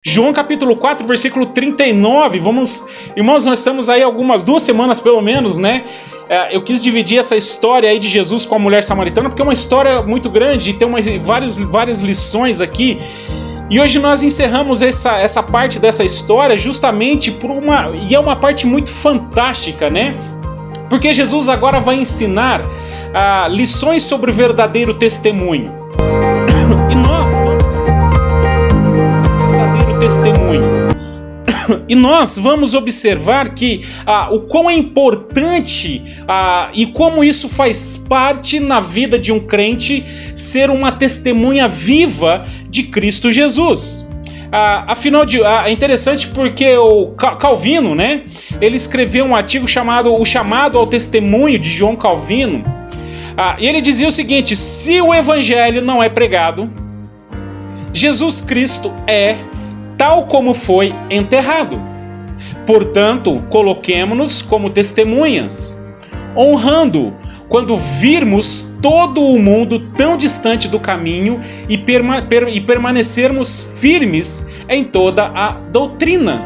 João capítulo 4, versículo 39, irmãos, nós estamos aí algumas 2 semanas pelo menos, né? Eu quis dividir essa história aí de Jesus com a mulher samaritana, porque é uma história muito grande e tem várias lições aqui. E hoje nós encerramos essa parte dessa história justamente e é uma parte muito fantástica, né? Porque Jesus agora vai ensinar lições sobre o verdadeiro testemunho. E nós vamos E nós vamos observar que o quão é importante e como isso faz parte na vida de um crente ser uma testemunha viva de Cristo Jesus. Afinal, é interessante porque o Calvino, né, ele escreveu um artigo chamado O Chamado ao Testemunho, de João Calvino, e ele dizia o seguinte: se o evangelho não é pregado, Jesus Cristo é tal como foi enterrado. Portanto, coloquemo-nos como testemunhas, honrando quando virmos todo o mundo tão distante do caminho e permanecermos firmes em toda a doutrina.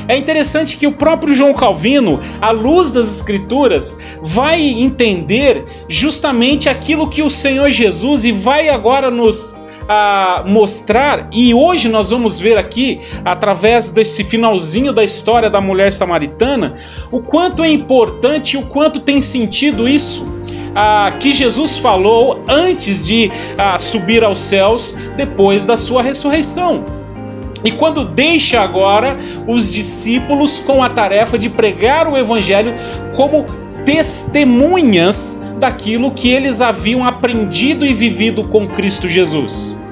É interessante que o próprio João Calvino, à luz das Escrituras, vai entender justamente aquilo que o Senhor Jesus e vai agora nos mostrar, e hoje nós vamos ver aqui, através desse finalzinho da história da mulher samaritana, o quanto é importante e o quanto tem sentido isso que Jesus falou antes de subir aos céus, depois da sua ressurreição. E quando deixa agora os discípulos com a tarefa de pregar o evangelho como testemunhas daquilo que eles haviam aprendido e vivido com Cristo Jesus.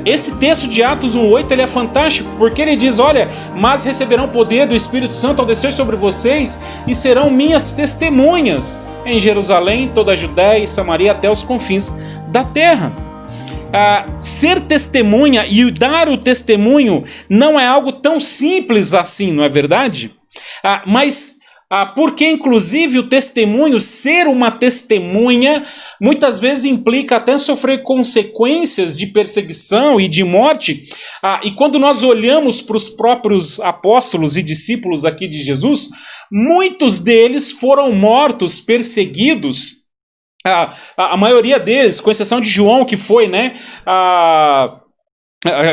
Esse texto de Atos 1:8 ele é fantástico, porque ele diz: olha, mas receberão poder do Espírito Santo ao descer sobre vocês e serão minhas testemunhas em Jerusalém, toda a Judéia e Samaria até os confins da terra. Ser testemunha e dar o testemunho não é algo tão simples assim, não é verdade? Porque inclusive o testemunho, ser uma testemunha, muitas vezes implica até sofrer consequências de perseguição e de morte. E quando nós olhamos para os próprios apóstolos e discípulos aqui de Jesus, muitos deles foram mortos, perseguidos. A maioria deles, com exceção de João, que foi, né,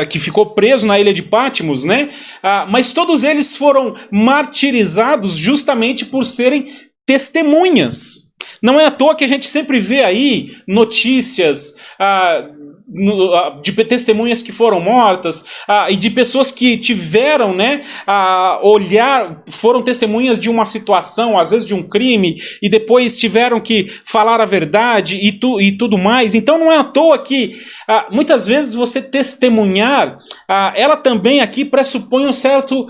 que ficou preso na ilha de Patmos, né? Mas todos eles foram martirizados justamente por serem testemunhas. Não é à toa que a gente sempre vê aí notícias de testemunhas que foram mortas e de pessoas que tiveram, né, foram testemunhas de uma situação, às vezes de um crime, e depois tiveram que falar a verdade e tudo mais. Então não é à toa que muitas vezes você testemunhar, ela também aqui pressupõe um certo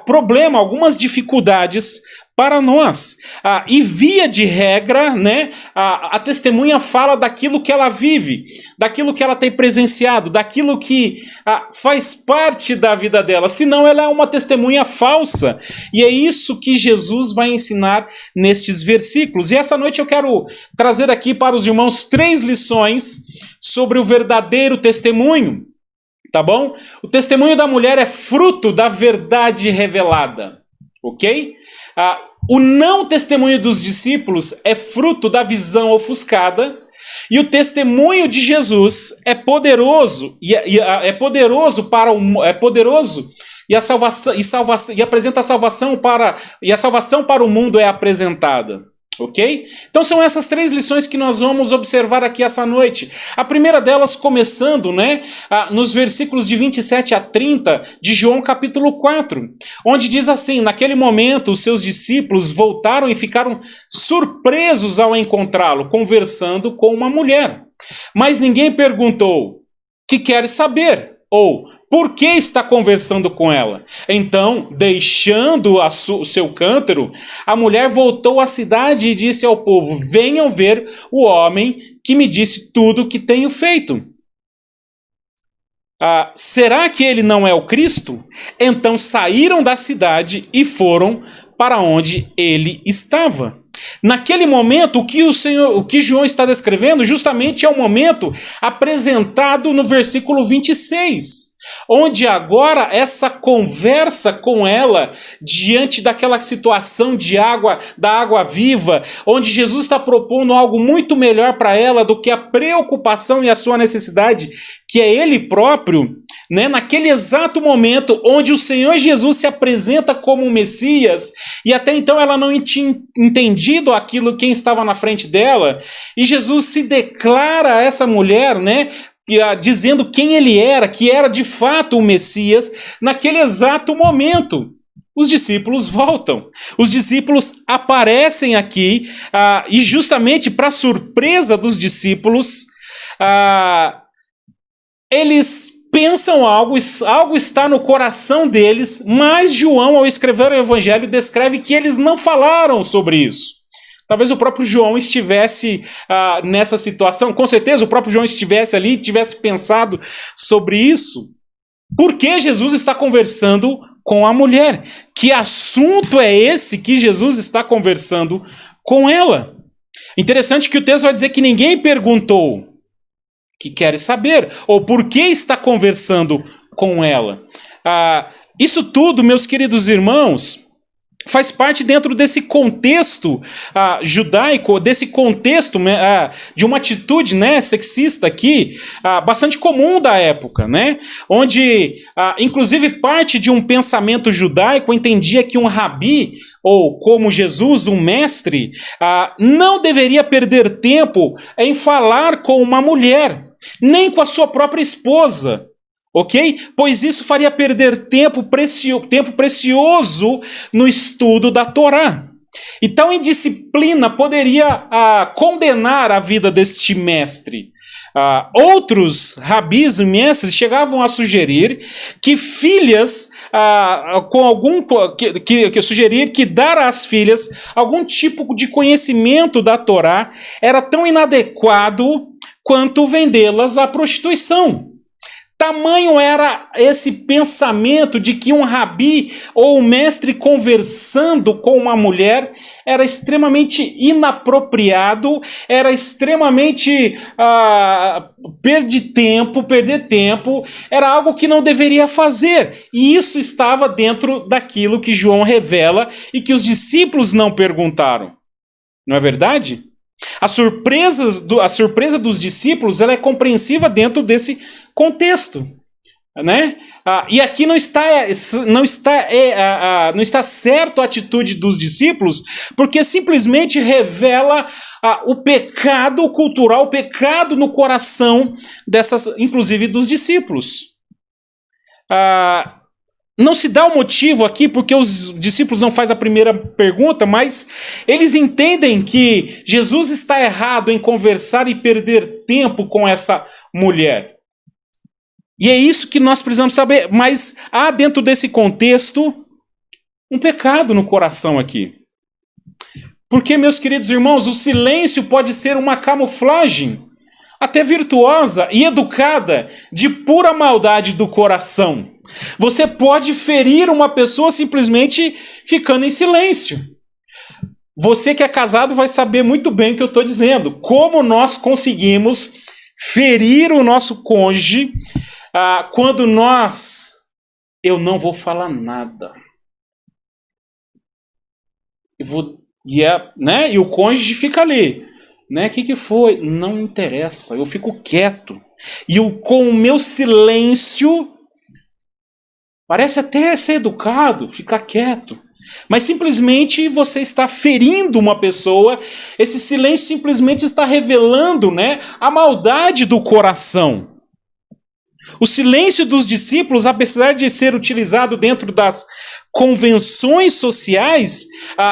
problema, algumas dificuldades para nós. E via de regra, né, a testemunha fala daquilo que ela vive, daquilo que ela tem presenciado, daquilo que faz parte da vida dela, senão ela é uma testemunha falsa. E é isso que Jesus vai ensinar nestes versículos. E essa noite eu quero trazer aqui para os irmãos 3 lições sobre o verdadeiro testemunho, tá bom? O testemunho da mulher é fruto da verdade revelada, ok? O não testemunho dos discípulos é fruto da visão ofuscada, e o testemunho de Jesus é poderoso e apresenta a salvação a salvação para o mundo é apresentada. Ok? Então são essas 3 lições que nós vamos observar aqui essa noite. A primeira delas começando, né, nos versículos de 27 a 30 de João capítulo 4, onde diz assim: naquele momento os seus discípulos voltaram e ficaram surpresos ao encontrá-lo, conversando com uma mulher. Mas ninguém perguntou: que queres saber? Ou por que está conversando com ela? Então, deixando o seu cântaro, a mulher voltou à cidade e disse ao povo: venham ver o homem que me disse tudo o que tenho feito. Será que ele não é o Cristo? Então saíram da cidade e foram para onde ele estava. Naquele momento, o que João está descrevendo justamente é o momento apresentado no versículo 26. onde agora essa conversa com ela, diante daquela situação da água viva, onde Jesus está propondo algo muito melhor para ela do que a preocupação e a sua necessidade, que é Ele próprio, né? Naquele exato momento onde o Senhor Jesus se apresenta como o Messias, e até então ela não tinha entendido aquilo, quem estava na frente dela, e Jesus se declara a essa mulher, né? Dizendo quem ele era, que era de fato o Messias, naquele exato momento. Os discípulos voltam, os discípulos aparecem aqui, e justamente para surpresa dos discípulos, eles pensam algo está no coração deles, mas João, ao escrever o Evangelho, descreve que eles não falaram sobre isso. Talvez o próprio João estivesse nessa situação, com certeza o próprio João estivesse ali, tivesse pensado sobre isso. Por que Jesus está conversando com a mulher? Que assunto é esse que Jesus está conversando com ela? Interessante que o texto vai dizer que ninguém perguntou, que quer saber, ou por que está conversando com ela. Isso tudo, meus queridos irmãos, faz parte dentro desse contexto judaico, desse contexto de uma atitude, né, sexista aqui, bastante comum da época, né, onde, inclusive, parte de um pensamento judaico entendia que um rabi, ou como Jesus, um mestre, não deveria perder tempo em falar com uma mulher, nem com a sua própria esposa. Ok? Pois isso faria perder tempo precioso no estudo da Torá. E tal indisciplina poderia condenar a vida deste mestre. Outros rabis e mestres chegavam a sugerir que filhas, sugerir que dar às filhas algum tipo de conhecimento da Torá era tão inadequado quanto vendê-las à prostituição. Tamanho era esse pensamento de que um rabi ou um mestre conversando com uma mulher era extremamente inapropriado, era extremamente perder tempo, era algo que não deveria fazer. E isso estava dentro daquilo que João revela e que os discípulos não perguntaram. Não é verdade? A surpresa dos discípulos ela é compreensiva dentro desse contexto, né? E aqui não está certo a atitude dos discípulos, porque simplesmente revela o pecado cultural, o pecado no coração inclusive dos discípulos. Não se dá o motivo aqui, porque os discípulos não fazem a primeira pergunta, mas eles entendem que Jesus está errado em conversar e perder tempo com essa mulher. E é isso que nós precisamos saber. Mas há dentro desse contexto um pecado no coração aqui. Porque, meus queridos irmãos, o silêncio pode ser uma camuflagem, até virtuosa e educada, de pura maldade do coração. Você pode ferir uma pessoa simplesmente ficando em silêncio. Você que é casado vai saber muito bem o que eu estou dizendo. Como nós conseguimos ferir o nosso cônjuge quando eu não vou falar nada. E o cônjuge fica ali. Né? O que foi? Não interessa, eu fico quieto. E com o meu silêncio, parece até ser educado, ficar quieto. Mas simplesmente você está ferindo uma pessoa, esse silêncio simplesmente está revelando, né, a maldade do coração. O silêncio dos discípulos, apesar de ser utilizado dentro das convenções sociais,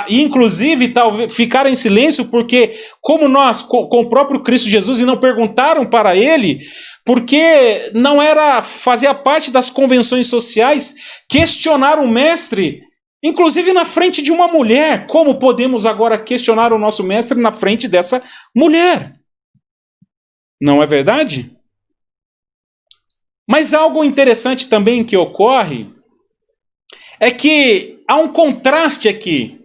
e inclusive talvez ficar em silêncio porque, como nós, com o próprio Cristo Jesus, e não perguntaram para ele, porque não fazia parte das convenções sociais questionar o mestre, inclusive na frente de uma mulher. Como podemos agora questionar o nosso mestre na frente dessa mulher? Não é verdade? Mas algo interessante também que ocorre é que há um contraste aqui,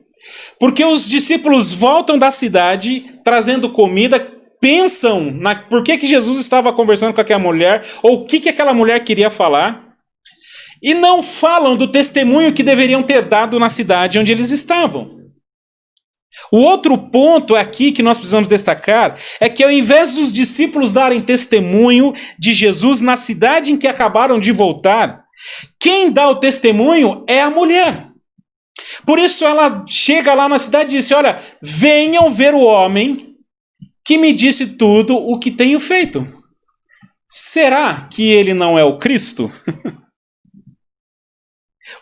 porque os discípulos voltam da cidade trazendo comida, pensam por que Jesus estava conversando com aquela mulher, ou o que aquela mulher queria falar, e não falam do testemunho que deveriam ter dado na cidade onde eles estavam. O outro ponto aqui que nós precisamos destacar é que ao invés dos discípulos darem testemunho de Jesus na cidade em que acabaram de voltar, quem dá o testemunho é a mulher. Por isso ela chega lá na cidade e diz: olha, venham ver o homem que me disse tudo o que tenho feito. Será que ele não é o Cristo?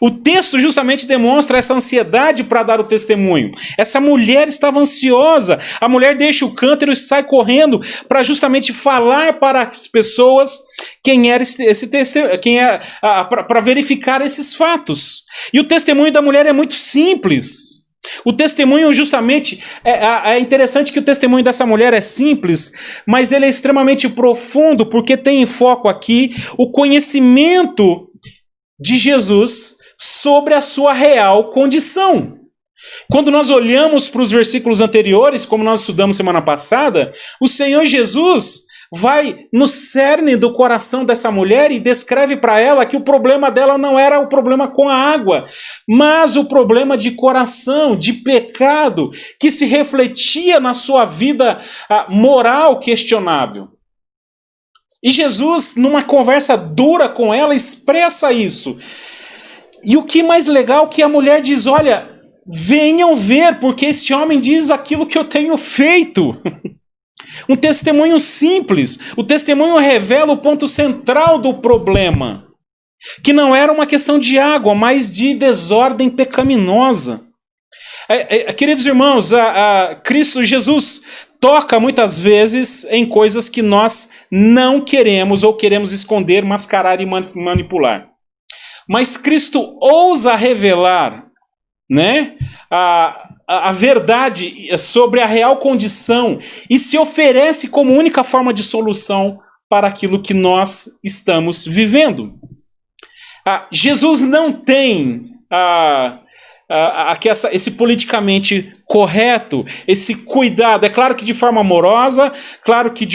O texto justamente demonstra essa ansiedade para dar o testemunho. Essa mulher estava ansiosa. A mulher deixa o cântaro e sai correndo para justamente falar para as pessoas quem era esse testemunho, para verificar esses fatos. E o testemunho da mulher é muito simples. O testemunho justamente, é interessante que o testemunho dessa mulher é simples, mas ele é extremamente profundo, porque tem em foco aqui o conhecimento de Jesus sobre a sua real condição. Quando nós olhamos para os versículos anteriores, como nós estudamos semana passada, o Senhor Jesus vai no cerne do coração dessa mulher e descreve para ela que o problema dela não era o problema com a água, mas o problema de coração, de pecado, que se refletia na sua vida moral questionável. E Jesus, numa conversa dura com ela, expressa isso. E o que mais legal é que a mulher diz: olha, venham ver, porque esse homem diz aquilo que eu tenho feito. Um testemunho simples. O testemunho revela o ponto central do problema, que não era uma questão de água, mas de desordem pecaminosa. Queridos irmãos, Cristo Jesus toca muitas vezes em coisas que nós não queremos ou queremos esconder, mascarar e manipular. Mas Cristo ousa revelar, né, a verdade sobre a real condição e se oferece como única forma de solução para aquilo que nós estamos vivendo. Jesus não tem esse politicamente correto, esse cuidado. É claro que de forma amorosa, claro que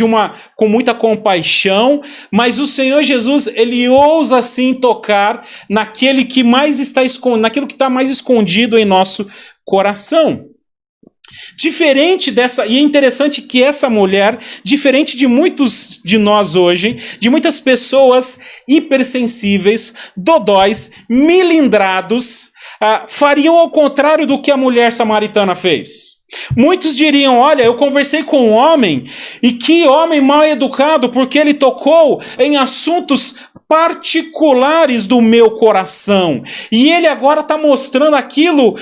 com muita compaixão, mas o Senhor Jesus, ele ousa sim tocar naquele que mais está naquilo que está mais escondido em nosso coração. Diferente dessa, e é interessante que essa mulher, diferente de muitos de nós hoje, de muitas pessoas hipersensíveis, dodóis, milindrados, fariam ao contrário do que a mulher samaritana fez. Muitos diriam: olha, eu conversei com um homem, e que homem mal educado, porque ele tocou em assuntos particulares do meu coração, e ele agora está mostrando aquilo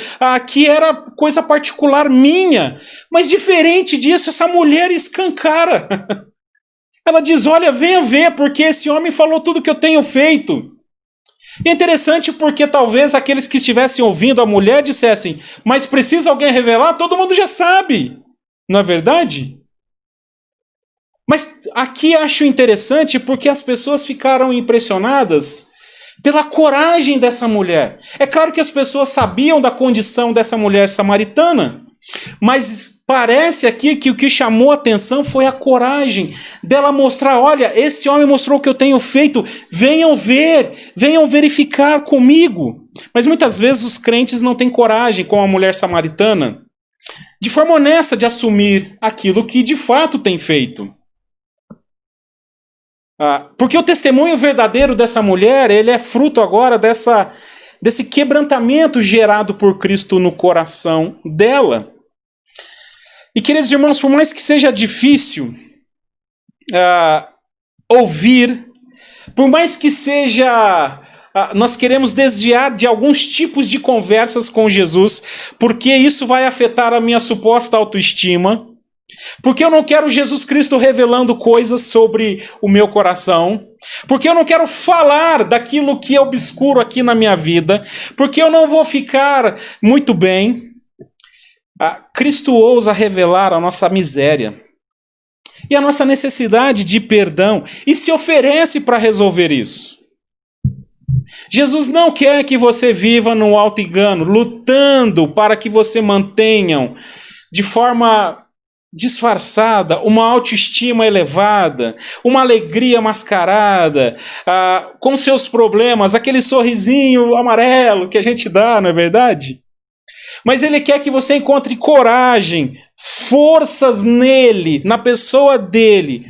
que era coisa particular minha. Mas diferente disso, essa mulher escancara. Ela diz: olha, venha ver, porque esse homem falou tudo que eu tenho feito. E é interessante porque talvez aqueles que estivessem ouvindo a mulher dissessem: mas precisa alguém revelar? Todo mundo já sabe, não é verdade? Mas aqui acho interessante porque as pessoas ficaram impressionadas pela coragem dessa mulher. É claro que as pessoas sabiam da condição dessa mulher samaritana, mas parece aqui que o que chamou a atenção foi a coragem dela mostrar: olha, esse homem mostrou o que eu tenho feito, venham ver, venham verificar comigo. Mas muitas vezes os crentes não têm coragem, como a mulher samaritana, de forma honesta de assumir aquilo que de fato tem feito. Porque o testemunho verdadeiro dessa mulher, ele é fruto agora desse quebrantamento gerado por Cristo no coração dela. E, queridos irmãos, por mais que seja difícil ouvir, por mais que seja... nós queremos desviar de alguns tipos de conversas com Jesus, porque isso vai afetar a minha suposta autoestima, porque eu não quero Jesus Cristo revelando coisas sobre o meu coração, porque eu não quero falar daquilo que é obscuro aqui na minha vida, porque eu não vou ficar muito bem. Cristo ousa revelar a nossa miséria e a nossa necessidade de perdão e se oferece para resolver isso. Jesus não quer que você viva no auto-engano, lutando para que você mantenha de forma disfarçada, uma autoestima elevada, uma alegria mascarada, com seus problemas, aquele sorrisinho amarelo que a gente dá, não é verdade? Mas ele quer que você encontre coragem, forças nele, na pessoa dele,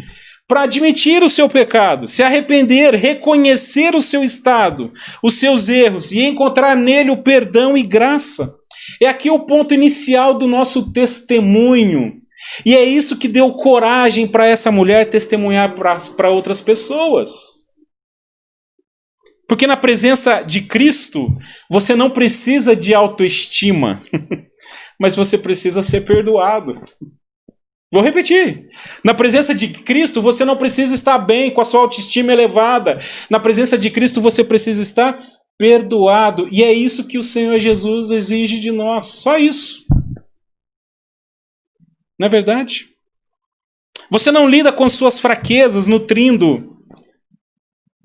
para admitir o seu pecado, se arrepender, reconhecer o seu estado, os seus erros e encontrar nele o perdão e graça. É aqui o ponto inicial do nosso testemunho. E é isso que deu coragem para essa mulher testemunhar para outras pessoas. Porque na presença de Cristo, você não precisa de autoestima, mas você precisa ser perdoado. Vou repetir. Na presença de Cristo, você não precisa estar bem, com a sua autoestima elevada. Na presença de Cristo, você precisa estar perdoado. E é isso que o Senhor Jesus exige de nós. Só isso. Não é verdade? Você não lida com suas fraquezas, nutrindo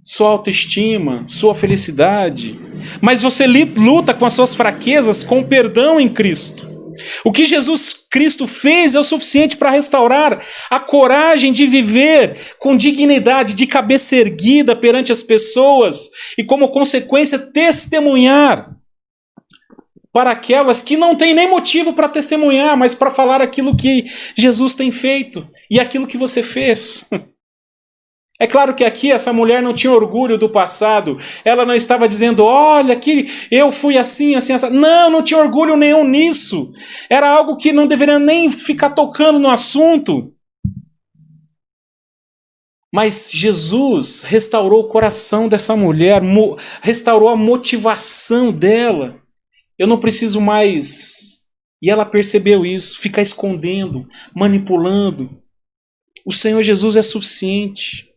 sua autoestima, sua felicidade. Mas você luta com as suas fraquezas com perdão em Cristo. O que Jesus Cristo fez é o suficiente para restaurar a coragem de viver com dignidade, de cabeça erguida perante as pessoas e, como consequência, testemunhar para aquelas que não têm nem motivo para testemunhar, mas para falar aquilo que Jesus tem feito e aquilo que você fez. É claro que aqui essa mulher não tinha orgulho do passado. Ela não estava dizendo, olha, que eu fui assim, assim, assim. Não tinha orgulho nenhum nisso. Era algo que não deveria nem ficar tocando no assunto. Mas Jesus restaurou o coração dessa mulher, restaurou a motivação dela. Eu não preciso mais. E ela percebeu isso, ficar escondendo, manipulando. O Senhor Jesus é suficiente.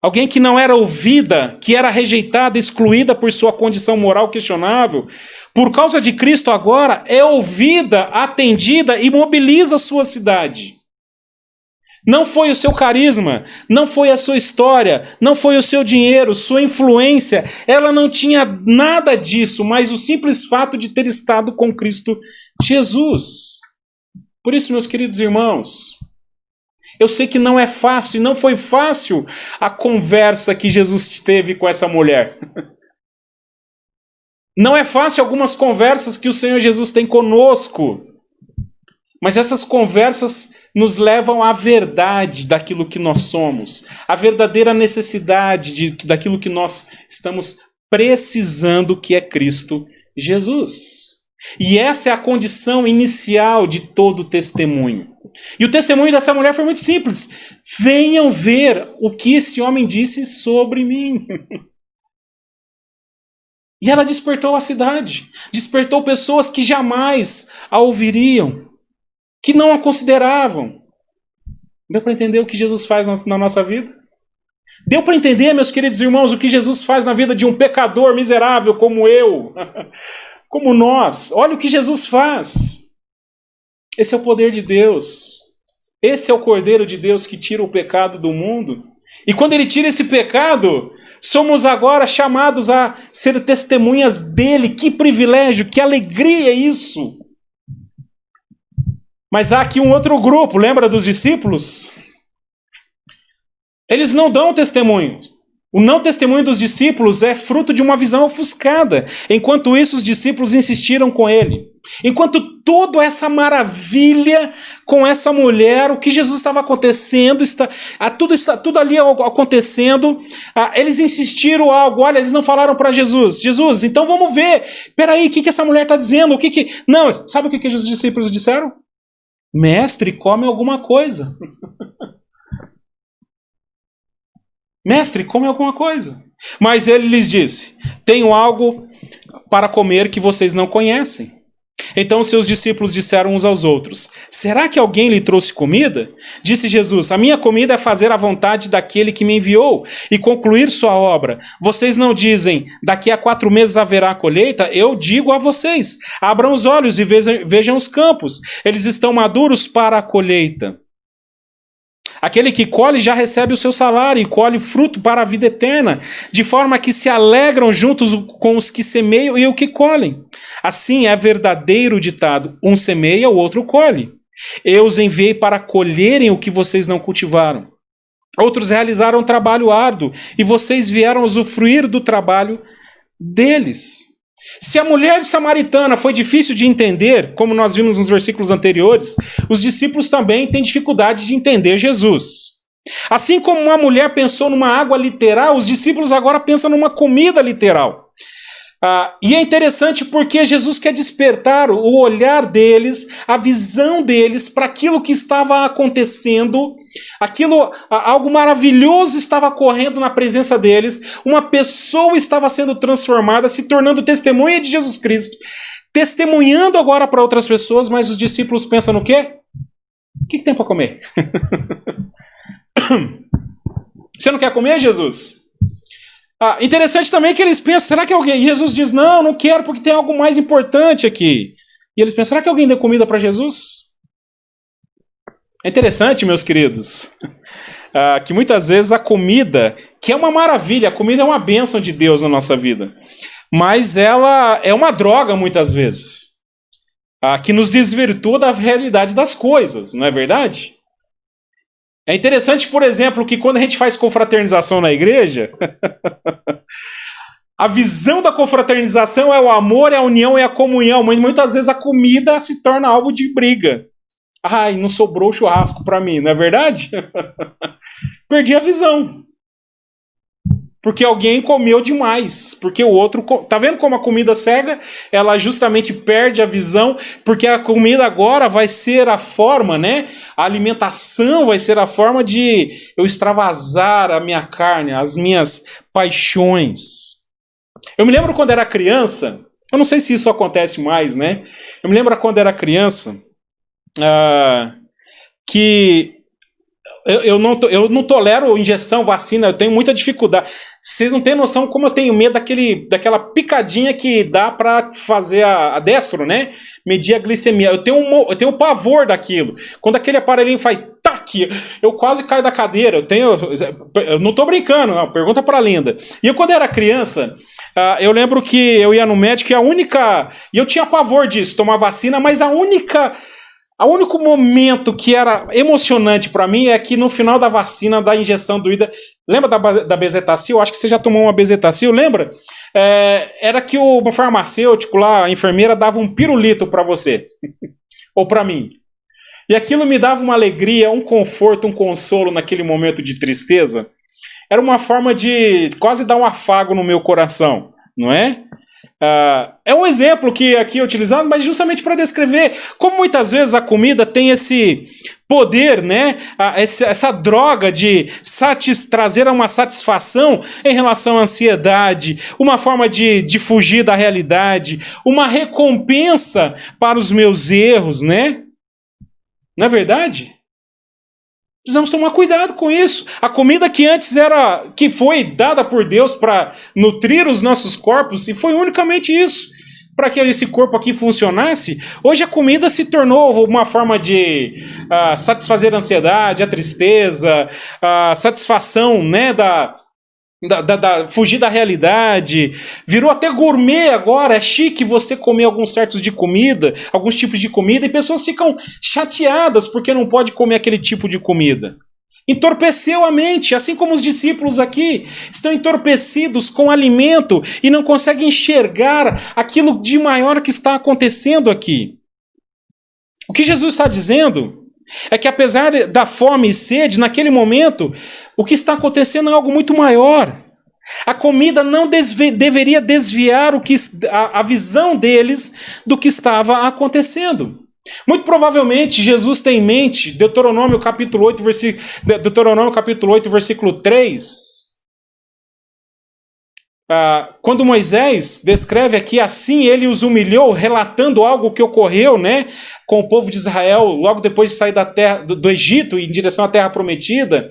Alguém que não era ouvida, que era rejeitada, excluída por sua condição moral questionável, por causa de Cristo agora é ouvida, atendida e mobiliza a sua cidade. Não foi o seu carisma, não foi a sua história, não foi o seu dinheiro, sua influência, ela não tinha nada disso, mas o simples fato de ter estado com Cristo Jesus. Por isso, meus queridos irmãos, eu sei que não é fácil, e não foi fácil a conversa que Jesus teve com essa mulher. Não é fácil algumas conversas que o Senhor Jesus tem conosco. Mas essas conversas nos levam à verdade daquilo que nós somos, à verdadeira necessidade daquilo que nós estamos precisando, que é Cristo Jesus. E essa é a condição inicial de todo testemunho. E o testemunho dessa mulher foi muito simples. Venham ver o que esse homem disse sobre mim. E ela despertou a cidade. Despertou pessoas que jamais a ouviriam, que não a consideravam. Deu para entender o que Jesus faz na nossa vida? Deu para entender, meus queridos irmãos, o que Jesus faz na vida de um pecador miserável como eu, como nós? Olha o que Jesus faz. Esse é o poder de Deus. Esse é o Cordeiro de Deus que tira o pecado do mundo. E quando ele tira esse pecado, somos agora chamados a ser testemunhas dele. Que privilégio, que alegria isso! Mas há aqui um outro grupo, lembra dos discípulos? Eles não dão testemunho. O não testemunho dos discípulos é fruto de uma visão ofuscada. Enquanto isso, os discípulos insistiram com ele. Enquanto toda essa maravilha com essa mulher, o que Jesus estava acontecendo, tudo ali acontecendo, eles insistiram algo. Olha, eles não falaram para Jesus. Jesus, então vamos ver. Peraí, o que essa mulher está dizendo? Não, sabe o que os discípulos disseram? Mestre, come alguma coisa. Mestre, come alguma coisa. Mas ele lhes disse, tenho algo para comer que vocês não conhecem. Então seus discípulos disseram uns aos outros, será que alguém lhe trouxe comida? Disse Jesus, a minha comida é fazer a vontade daquele que me enviou e concluir sua obra. Vocês não dizem, daqui a 4 meses haverá colheita? Eu digo a vocês, abram os olhos e vejam os campos, eles estão maduros para a colheita. Aquele que colhe já recebe o seu salário e colhe fruto para a vida eterna, de forma que se alegram juntos com os que semeiam e o que colhem. Assim é verdadeiro o ditado, um semeia, o outro colhe. Eu os enviei para colherem o que vocês não cultivaram. Outros realizaram um trabalho árduo e vocês vieram usufruir do trabalho deles. Se a mulher samaritana foi difícil de entender, como nós vimos nos versículos anteriores, os discípulos também têm dificuldade de entender Jesus. Assim como uma mulher pensou numa água literal, os discípulos agora pensam numa comida literal. E é interessante porque Jesus quer despertar o olhar deles, a visão deles para aquilo que estava acontecendo, algo maravilhoso estava ocorrendo na presença deles, uma pessoa estava sendo transformada, se tornando testemunha de Jesus Cristo, testemunhando agora para outras pessoas, mas os discípulos pensam no quê? O que tem para comer? Você não quer comer, Jesus? Interessante também que eles pensam, será que alguém... Jesus diz, não quero porque tem algo mais importante aqui. E eles pensam, será que alguém deu comida para Jesus? É interessante, meus queridos, que muitas vezes a comida, que é uma maravilha, a comida é uma bênção de Deus na nossa vida, mas ela é uma droga muitas vezes, que nos desvirtua da realidade das coisas, não é verdade? É interessante, por exemplo, que quando a gente faz confraternização na igreja, a visão da confraternização é o amor, é a união, é a comunhão, mas muitas vezes a comida se torna alvo de briga. Ai, não sobrou churrasco para mim, não é verdade? Perdi a visão. Porque alguém comeu demais, porque o outro... Tá vendo como a comida cega? Ela justamente perde a visão, porque a comida agora vai ser a forma, né? A alimentação vai ser a forma de eu extravasar a minha carne, as minhas paixões. Eu me lembro quando era criança, eu não sei se isso acontece mais, né? Eu me lembro quando era criança, que... Eu não tolero injeção, vacina, eu tenho muita dificuldade. Vocês não têm noção como eu tenho medo daquela picadinha que dá para fazer a destro, né? Medir a glicemia. Eu tenho pavor daquilo. Quando aquele aparelhinho faz tac, eu quase caio da cadeira. Eu não tô brincando, não. Pergunta pra Linda. E eu, quando era criança, eu lembro que eu ia no médico e eu tinha pavor disso, tomar vacina, mas o único momento que era emocionante para mim é que no final da vacina, da injeção doída, lembra da Bezetacil? Acho que você já tomou uma Bezetacil, lembra? Era que o farmacêutico lá, a enfermeira, dava um pirulito para você, ou para mim. E aquilo me dava uma alegria, um conforto, um consolo naquele momento de tristeza. Era uma forma de quase dar um afago no meu coração, não é? É um exemplo que aqui é utilizado, mas justamente para descrever como muitas vezes a comida tem esse poder, né? Essa droga de trazer uma satisfação em relação à ansiedade, uma forma de fugir da realidade, uma recompensa para os meus erros, né? Não é verdade? Precisamos tomar cuidado com isso. A comida que antes que foi dada por Deus para nutrir os nossos corpos, e foi unicamente isso, para que esse corpo aqui funcionasse, hoje a comida se tornou uma forma de satisfazer a ansiedade, a tristeza, a satisfação, né, fugir da realidade. Virou até gourmet agora, é chique você comer alguns tipos de comida, e pessoas ficam chateadas porque não pode comer aquele tipo de comida. Entorpeceu a mente, assim como os discípulos aqui estão entorpecidos com alimento e não conseguem enxergar aquilo de maior que está acontecendo aqui. O que Jesus está dizendo é que, apesar da fome e sede, naquele momento, o que está acontecendo é algo muito maior. A comida não deveria desviar a visão deles do que estava acontecendo. Muito provavelmente, Jesus tem em mente Deuteronômio capítulo 8, versículo 3. Quando Moisés descreve aqui, assim ele os humilhou, relatando algo que ocorreu, né, com o povo de Israel logo depois de sair da terra, do Egito em direção à terra prometida.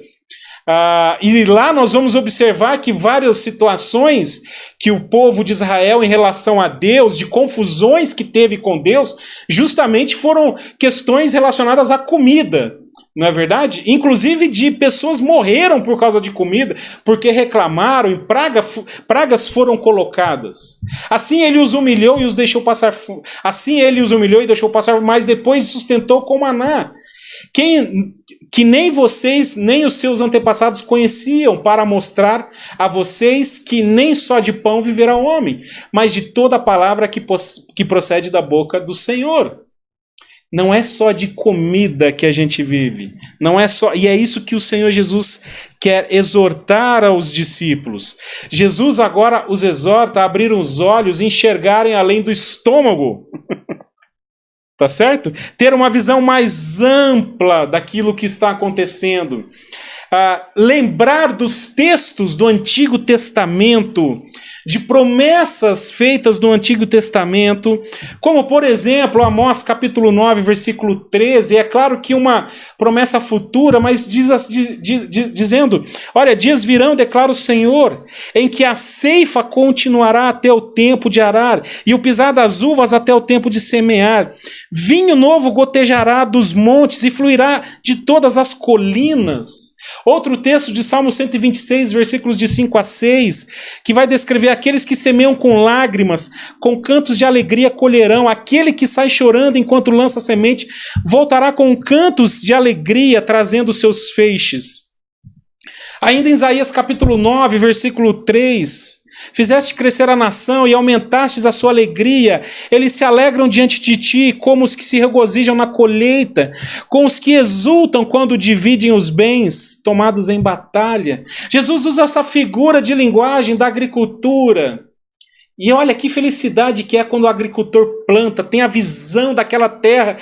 E lá nós vamos observar que várias situações que o povo de Israel em relação a Deus, de confusões que teve com Deus, justamente foram questões relacionadas à comida, Não é verdade? Inclusive de pessoas morreram por causa de comida, porque reclamaram e pragas foram colocadas. Assim ele os humilhou e os deixou passar. Assim ele os humilhou e deixou passar, mas depois sustentou com maná. Que nem vocês, nem os seus antepassados conheciam, para mostrar a vocês que nem só de pão viverá o homem, mas de toda a palavra que procede da boca do Senhor. Não é só de comida que a gente vive. Não é só, e é isso que o Senhor Jesus quer exortar aos discípulos. Jesus agora os exorta a abrir os olhos e enxergarem além do estômago. Tá certo? Ter uma visão mais ampla daquilo que está acontecendo. Lembrar dos textos do Antigo Testamento, de promessas feitas no Antigo Testamento, como por exemplo Amós capítulo 9, versículo 13, é claro que uma promessa futura, mas dizendo, olha, dias virão, declara o Senhor, em que a ceifa continuará até o tempo de arar, e o pisar das uvas até o tempo de semear. Vinho novo gotejará dos montes e fluirá de todas as colinas. Outro texto de Salmo 126, versículos de 5 a 6, que vai descrever aqueles que semeiam com lágrimas, com cantos de alegria colherão. Aquele que sai chorando enquanto lança semente, voltará com cantos de alegria, trazendo seus feixes. Ainda em Isaías capítulo 9, versículo 3... Fizeste crescer a nação e aumentastes a sua alegria. Eles se alegram diante de ti, como os que se regozijam na colheita, com os que exultam quando dividem os bens tomados em batalha. Jesus usa essa figura de linguagem da agricultura. E olha que felicidade que é quando o agricultor planta, tem a visão daquela terra,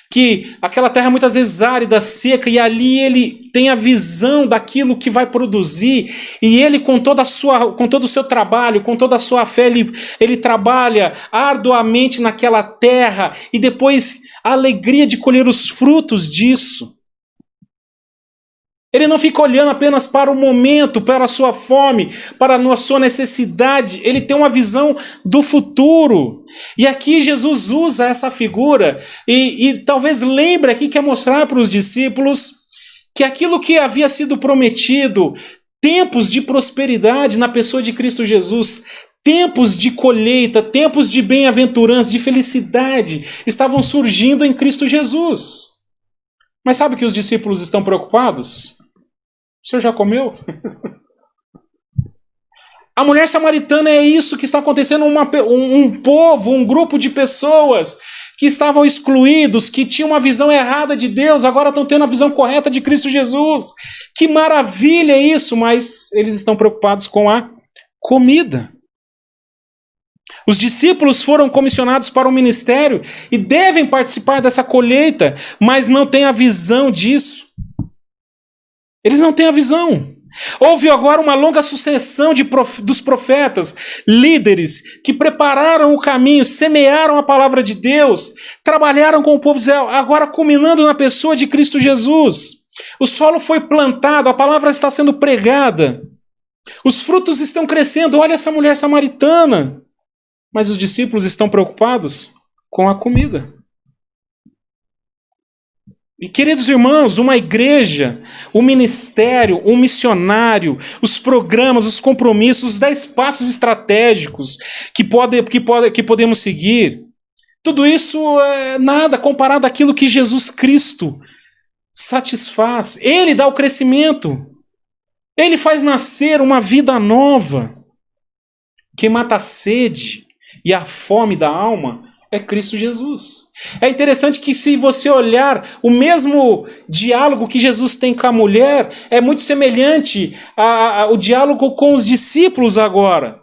que aquela terra muitas vezes árida, seca, e ali ele tem a visão daquilo que vai produzir, e ele com todo o seu trabalho, com toda a sua fé, ele trabalha arduamente naquela terra, e depois a alegria de colher os frutos disso. Ele não fica olhando apenas para o momento, para a sua fome, para a sua necessidade. Ele tem uma visão do futuro. E aqui Jesus usa essa figura e talvez lembre aqui, quer mostrar para os discípulos que aquilo que havia sido prometido, tempos de prosperidade na pessoa de Cristo Jesus, tempos de colheita, tempos de bem-aventurança, de felicidade, estavam surgindo em Cristo Jesus. Mas sabe que os discípulos estão preocupados? O senhor já comeu? A mulher samaritana é isso que está acontecendo. Um povo, um grupo de pessoas que estavam excluídos, que tinham uma visão errada de Deus, agora estão tendo a visão correta de Cristo Jesus. Que maravilha isso, mas eles estão preocupados com a comida. Os discípulos foram comissionados para o ministério e devem participar dessa colheita, mas não têm a visão disso. Eles não têm a visão. Houve agora uma longa sucessão dos profetas, líderes, que prepararam o caminho, semearam a palavra de Deus, trabalharam com o povo de Israel, agora culminando na pessoa de Cristo Jesus. O solo foi plantado, a palavra está sendo pregada, os frutos estão crescendo. Olha essa mulher samaritana. Mas os discípulos estão preocupados com a comida. E, queridos irmãos, uma igreja, um ministério, um missionário, os programas, os compromissos, os 10 passos estratégicos que podemos seguir, tudo isso é nada comparado àquilo que Jesus Cristo satisfaz. Ele dá o crescimento. Ele faz nascer uma vida nova. Quem mata a sede e a fome da alma é Cristo Jesus. É interessante que, se você olhar o mesmo diálogo que Jesus tem com a mulher, é muito semelhante ao diálogo com os discípulos agora.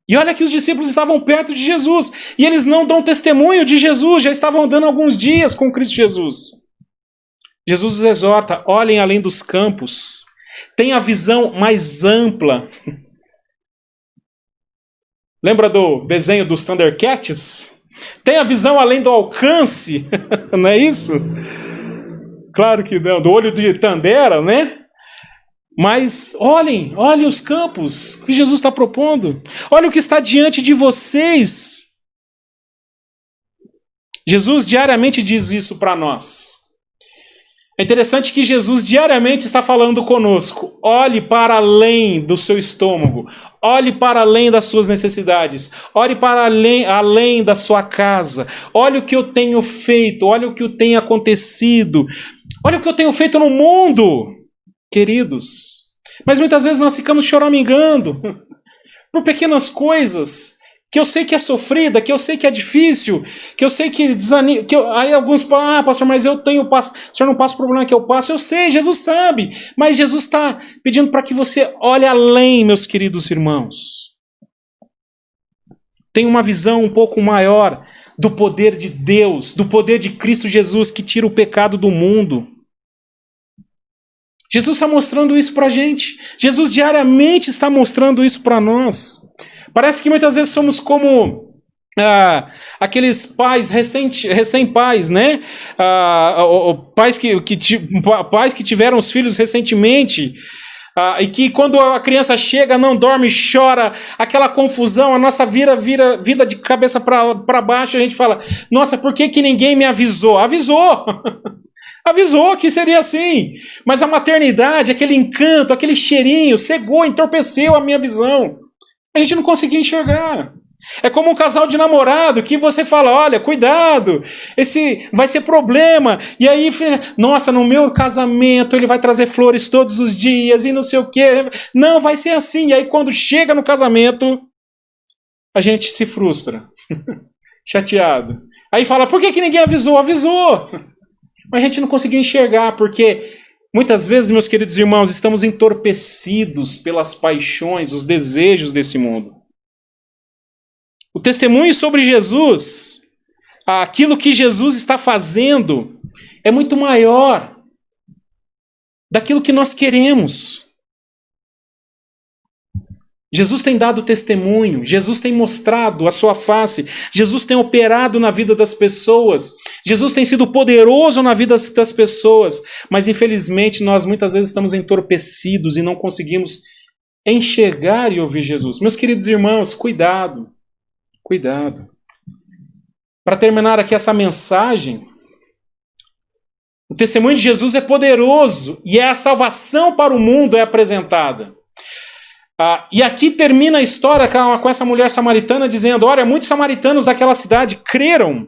E olha que os discípulos estavam perto de Jesus, e eles não dão testemunho de Jesus, já estavam andando alguns dias com Cristo Jesus. Jesus os exorta: olhem além dos campos, tenham a visão mais ampla. Lembra do desenho dos Thundercats? Tem a visão além do alcance, não é isso? Claro que não, do olho de Tandera, né? Mas olhem os campos que Jesus está propondo. Olha o que está diante de vocês. Jesus diariamente diz isso para nós. É interessante que Jesus diariamente está falando conosco. Olhe para além do seu estômago. Olhe para além das suas necessidades. Olhe para além da sua casa. Olhe o que eu tenho feito. Olhe o que tem acontecido. Olha o que eu tenho feito no mundo, queridos. Mas muitas vezes nós ficamos choramingando por pequenas coisas que eu sei que é sofrida, que eu sei que é difícil, que eu sei que desanima. Aí alguns falam, pastor, mas o senhor não passa o problema que eu passo. Eu sei, Jesus sabe. Mas Jesus está pedindo para que você olhe além, meus queridos irmãos. Tenha uma visão um pouco maior do poder de Deus, do poder de Cristo Jesus que tira o pecado do mundo. Jesus está mostrando isso para a gente. Jesus diariamente está mostrando isso para nós. Parece que muitas vezes somos como aqueles pais recém-pais, né? Pais que tiveram os filhos recentemente e que quando a criança chega, não dorme, chora, aquela confusão, a nossa vida de cabeça para baixo, a gente fala, nossa, por que ninguém me avisou? Avisou! Avisou que seria assim. Mas a maternidade, aquele encanto, aquele cheirinho, cegou, entorpeceu a minha visão. A gente não conseguia enxergar. É como um casal de namorado que você fala, olha, cuidado, esse vai ser problema. E aí, nossa, no meu casamento ele vai trazer flores todos os dias e não sei o quê. Não, vai ser assim. E aí quando chega no casamento, a gente se frustra. Chateado. Aí fala, por que ninguém avisou? Avisou. Mas a gente não conseguiu enxergar, porque muitas vezes, meus queridos irmãos, estamos entorpecidos pelas paixões, os desejos desse mundo. O testemunho sobre Jesus, aquilo que Jesus está fazendo, é muito maior daquilo que nós queremos. Jesus tem dado testemunho, Jesus tem mostrado a sua face, Jesus tem operado na vida das pessoas, Jesus tem sido poderoso na vida das pessoas, mas infelizmente nós muitas vezes estamos entorpecidos e não conseguimos enxergar e ouvir Jesus. Meus queridos irmãos, cuidado, cuidado. Para terminar aqui essa mensagem, o testemunho de Jesus é poderoso e a salvação para o mundo é apresentada. E aqui termina a história com essa mulher samaritana dizendo, olha, muitos samaritanos daquela cidade creram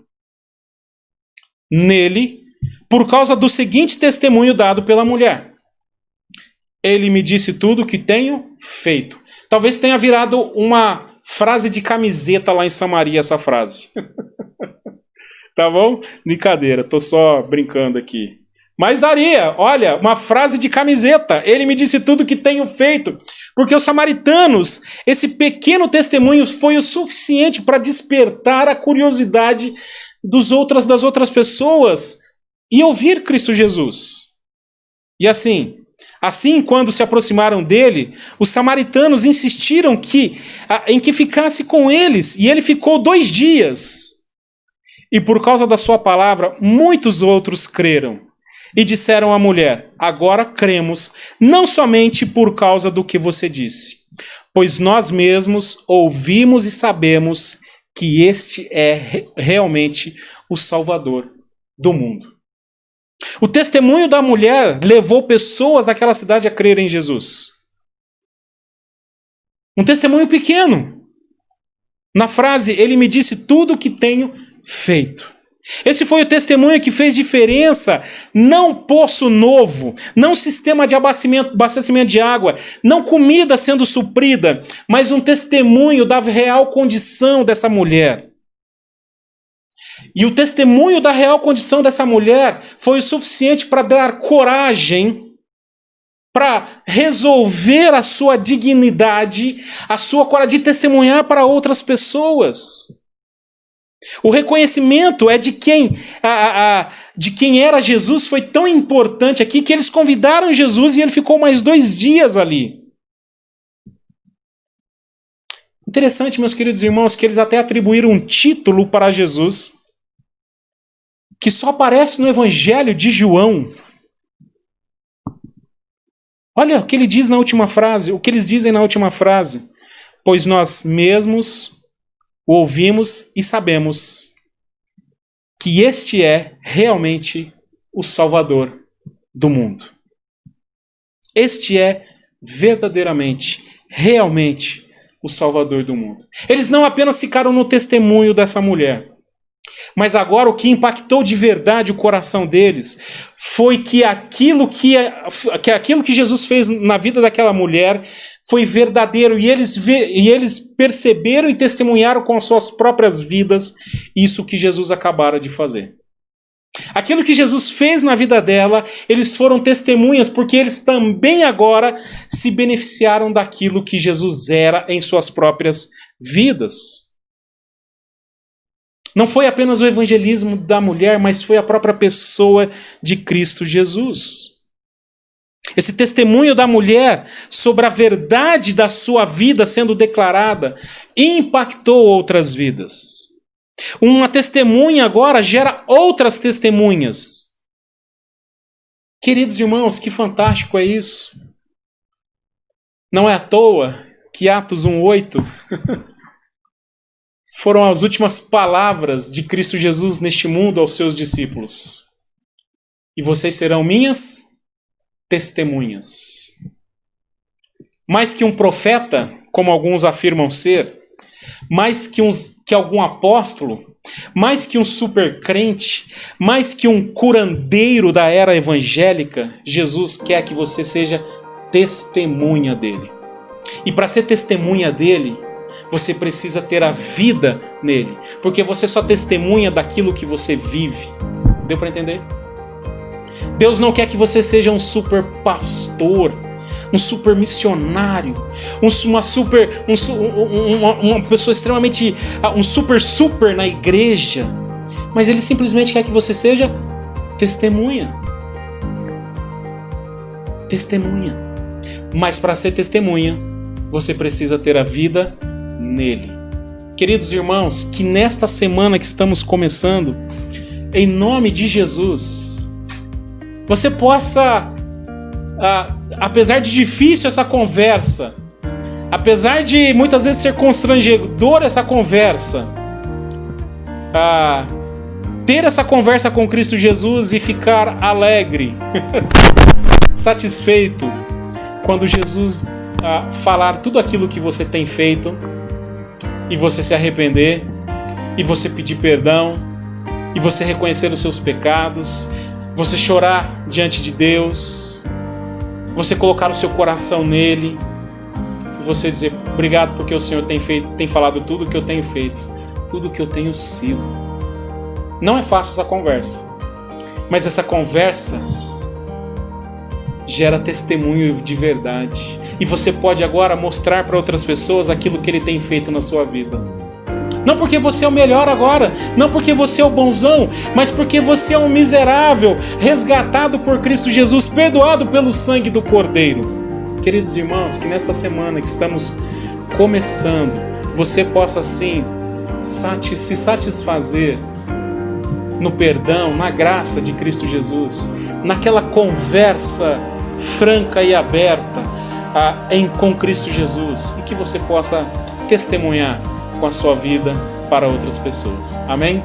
nele por causa do seguinte testemunho dado pela mulher. Ele me disse tudo o que tenho feito. Talvez tenha virado uma frase de camiseta lá em Samaria essa frase. Tá bom? Brincadeira, tô só brincando aqui. Mas daria, olha, uma frase de camiseta. Ele me disse tudo o que tenho feito. Porque os samaritanos, esse pequeno testemunho foi o suficiente para despertar a curiosidade das outras pessoas e ouvir Cristo Jesus. E assim, quando se aproximaram dele, os samaritanos insistiram em que ficasse com eles. E ele ficou 2 dias. E por causa da sua palavra, muitos outros creram. E disseram à mulher, agora cremos, não somente por causa do que você disse, pois nós mesmos ouvimos e sabemos que este é realmente o Salvador do mundo. O testemunho da mulher levou pessoas daquela cidade a crerem em Jesus. Um testemunho pequeno. Na frase, ele me disse tudo o que tenho feito. Esse foi o testemunho que fez diferença, não poço novo, não sistema de abastecimento de água, não comida sendo suprida, mas um testemunho da real condição dessa mulher. E o testemunho da real condição dessa mulher foi o suficiente para dar coragem, para resolver a sua dignidade, a sua coragem de testemunhar para outras pessoas. O reconhecimento é de quem era Jesus foi tão importante aqui que eles convidaram Jesus e ele ficou mais 2 dias ali. Interessante, meus queridos irmãos, que eles até atribuíram um título para Jesus que só aparece no Evangelho de João. Olha o que ele diz na última frase, o que eles dizem na última frase. Pois nós mesmos o ouvimos e sabemos que este é realmente o Salvador do mundo. Este é verdadeiramente, realmente o Salvador do mundo. Eles não apenas ficaram no testemunho dessa mulher, mas agora o que impactou de verdade o coração deles foi que aquilo que Jesus fez na vida daquela mulher foi verdadeiro, e eles perceberam e testemunharam com as suas próprias vidas isso que Jesus acabara de fazer. Aquilo que Jesus fez na vida dela, eles foram testemunhas, porque eles também agora se beneficiaram daquilo que Jesus era em suas próprias vidas. Não foi apenas o evangelismo da mulher, mas foi a própria pessoa de Cristo Jesus. Esse testemunho da mulher sobre a verdade da sua vida sendo declarada impactou outras vidas. Uma testemunha agora gera outras testemunhas. Queridos irmãos, que fantástico é isso. Não é à toa que Atos 1:8 foram as últimas palavras de Cristo Jesus neste mundo aos seus discípulos. E vocês serão minhas testemunhas. Mais que um profeta, como alguns afirmam ser, mais que algum apóstolo, mais que um super crente, mais que um curandeiro da era evangélica, Jesus quer que você seja testemunha dele. E para ser testemunha dele, você precisa ter a vida nele, porque você só testemunha daquilo que você vive. Deu para entender? Deus não quer que você seja um super pastor, um super missionário, uma pessoa extremamente, um super na igreja, mas Ele simplesmente quer que você seja testemunha. Testemunha. Mas para ser testemunha, você precisa ter a vida nele. Queridos irmãos, que nesta semana que estamos começando, em nome de Jesus, você possa, apesar de difícil essa conversa, apesar de muitas vezes ser constrangedor essa conversa, ter essa conversa com Cristo Jesus e ficar alegre, satisfeito, quando Jesus falar tudo aquilo que você tem feito, e você se arrepender, e você pedir perdão, e você reconhecer os seus pecados, você chorar diante de Deus, você colocar o seu coração nele, e você dizer: obrigado porque o Senhor tem falado tudo o que eu tenho feito, tudo o que eu tenho sido. Não é fácil essa conversa, mas essa conversa gera testemunho de verdade. E você pode agora mostrar para outras pessoas aquilo que Ele tem feito na sua vida. Não porque você é o melhor agora, não porque você é o bonzão, mas porque você é um miserável, resgatado por Cristo Jesus, perdoado pelo sangue do Cordeiro. Queridos irmãos, que nesta semana que estamos começando, você possa assim se satisfazer no perdão, na graça de Cristo Jesus, naquela conversa franca e aberta com Cristo Jesus, e que você possa testemunhar com a sua vida para outras pessoas. Amém?